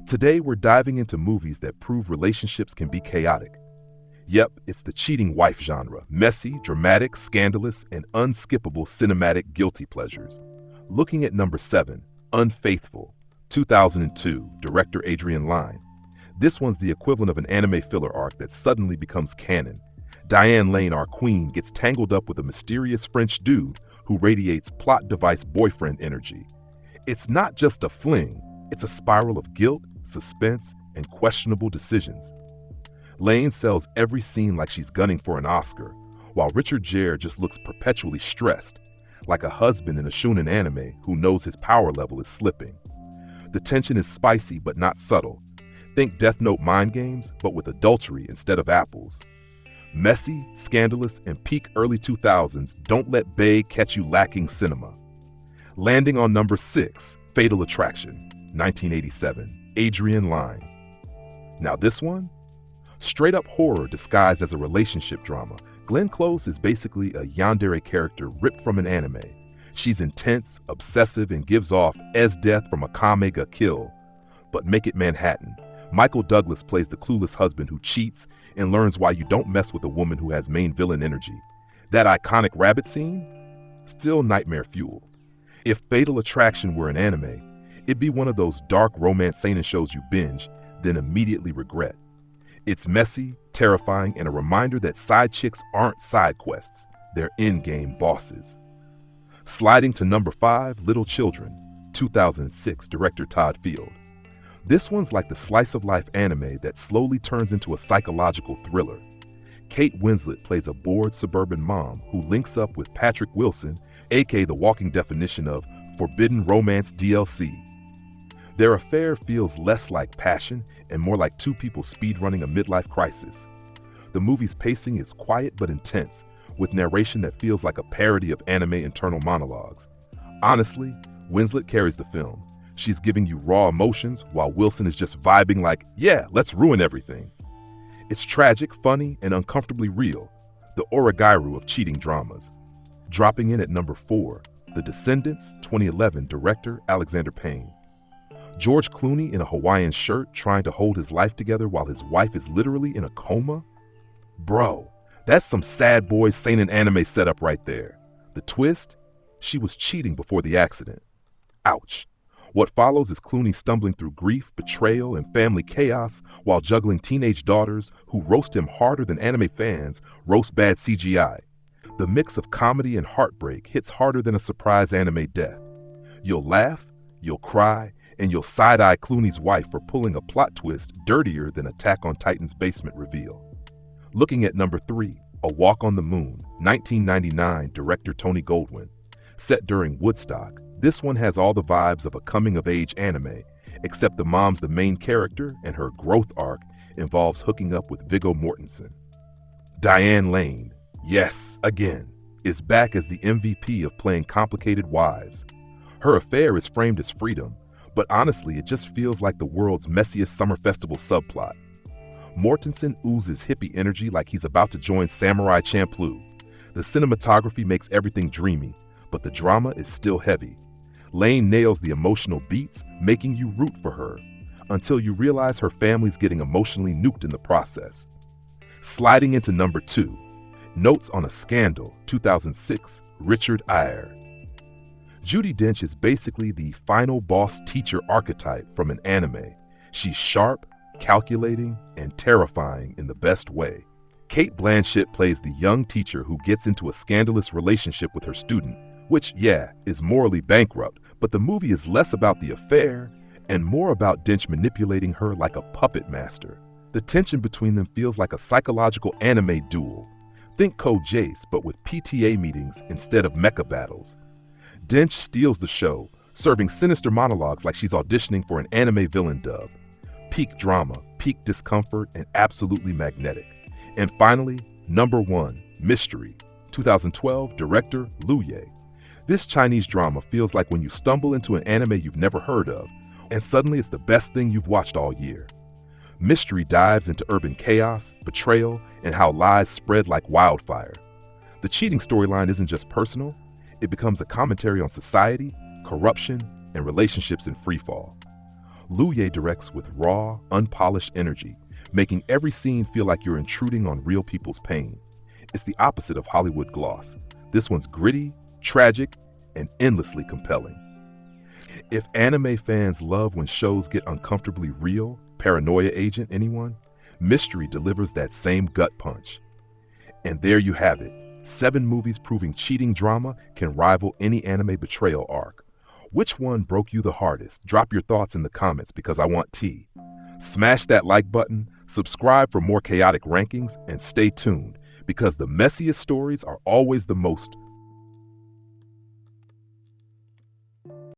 Today, we're diving into movies that prove relationships can be chaotic. Yep, it's the cheating wife genre. Messy, dramatic, scandalous, and unskippable cinematic guilty pleasures. Looking at number 7, Unfaithful, 2002, director Adrian Lyne. This one's the equivalent of an anime filler arc that suddenly becomes canon. Diane Lane, our queen, gets tangled up with a mysterious French dude who radiates plot device boyfriend energy. It's not just a fling, it's a spiral of guilt, suspense, and questionable decisions. Lane sells every scene like she's gunning for an Oscar, while Richard Gere just looks perpetually stressed, like a husband in a shonen anime who knows his power level is slipping. The tension is spicy but not subtle. Think Death Note mind games, but with adultery instead of apples. Messy, scandalous, and peak early 2000s Don't Let Bae Catch You Lacking cinema. Landing on number 6, Fatal Attraction, 1987, Adrian Lyne. Now this one? Straight up horror disguised as a relationship drama. Glenn Close is basically a yandere character ripped from an anime. She's intense, obsessive, and gives off death from a Kame ga Kill. But make it Manhattan. Michael Douglas plays the clueless husband who cheats and learns why you don't mess with a woman who has main villain energy. That iconic rabbit scene? Still nightmare fuel. If Fatal Attraction were an anime, it'd be one of those dark romance seinen shows you binge, then immediately regret. It's messy, terrifying, and a reminder that side chicks aren't side quests, they're in-game bosses. Sliding to number 5, Little Children, 2006, director Todd Field. This one's like the slice-of-life anime that slowly turns into a psychological thriller. Kate Winslet plays a bored suburban mom who links up with Patrick Wilson, aka the walking definition of forbidden romance DLC. Their affair feels less like passion and more like two people speedrunning a midlife crisis. The movie's pacing is quiet but intense, with narration that feels like a parody of anime internal monologues. Honestly, Winslet carries the film. She's giving you raw emotions while Wilson is just vibing like, yeah, let's ruin everything. It's tragic, funny, and uncomfortably real, the origairu of cheating dramas. Dropping in at number 4, The Descendants, 2011, director Alexander Payne. George Clooney in a Hawaiian shirt trying to hold his life together while his wife is literally in a coma? Bro, that's some sad boy seinen anime setup right there. The twist? She was cheating before the accident. Ouch. What follows is Clooney stumbling through grief, betrayal, and family chaos while juggling teenage daughters who roast him harder than anime fans roast bad CGI. The mix of comedy and heartbreak hits harder than a surprise anime death. You'll laugh, you'll cry, and you'll side-eye Clooney's wife for pulling a plot twist dirtier than Attack on Titan's basement reveal. Looking at number 3, A Walk on the Moon, 1999, director Tony Goldwyn. Set during Woodstock, this one has all the vibes of a coming-of-age anime, except the mom's the main character and her growth arc involves hooking up with Viggo Mortensen. Diane Lane, yes, again, is back as the MVP of playing complicated wives. Her affair is framed as freedom, but honestly, it just feels like the world's messiest summer festival subplot. Mortensen oozes hippie energy like he's about to join Samurai Champloo. The cinematography makes everything dreamy, but the drama is still heavy. Lane nails the emotional beats, making you root for her, until you realize her family's getting emotionally nuked in the process. Sliding into number 2, Notes on a Scandal, 2006, Richard Eyre. Judi Dench is basically the final boss teacher archetype from an anime. She's sharp, calculating, and terrifying in the best way. Cate Blanchett plays the young teacher who gets into a scandalous relationship with her student, which, yeah, is morally bankrupt, but the movie is less about the affair and more about Dench manipulating her like a puppet master. The tension between them feels like a psychological anime duel. Think Code Jace, but with PTA meetings instead of mecha battles. Dench steals the show, serving sinister monologues like she's auditioning for an anime villain dub. Peak drama, peak discomfort, and absolutely magnetic. And finally, number 1, Mystery, 2012, director Liu Ye. This Chinese drama feels like when you stumble into an anime you've never heard of, and suddenly it's the best thing you've watched all year. Mystery dives into urban chaos, betrayal, and how lies spread like wildfire. The cheating storyline isn't just personal, it becomes a commentary on society, corruption, and relationships in freefall. Luye directs with raw, unpolished energy, making every scene feel like you're intruding on real people's pain. It's the opposite of Hollywood gloss. This one's gritty, tragic, and endlessly compelling. If anime fans love when shows get uncomfortably real, Paranoia Agent, anyone? Mystery delivers that same gut punch. And there you have it. 7 movies proving cheating drama can rival any anime betrayal arc. Which one broke you the hardest? Drop your thoughts in the comments because I want tea. Smash that like button, subscribe for more chaotic rankings, and stay tuned because the messiest stories are always the most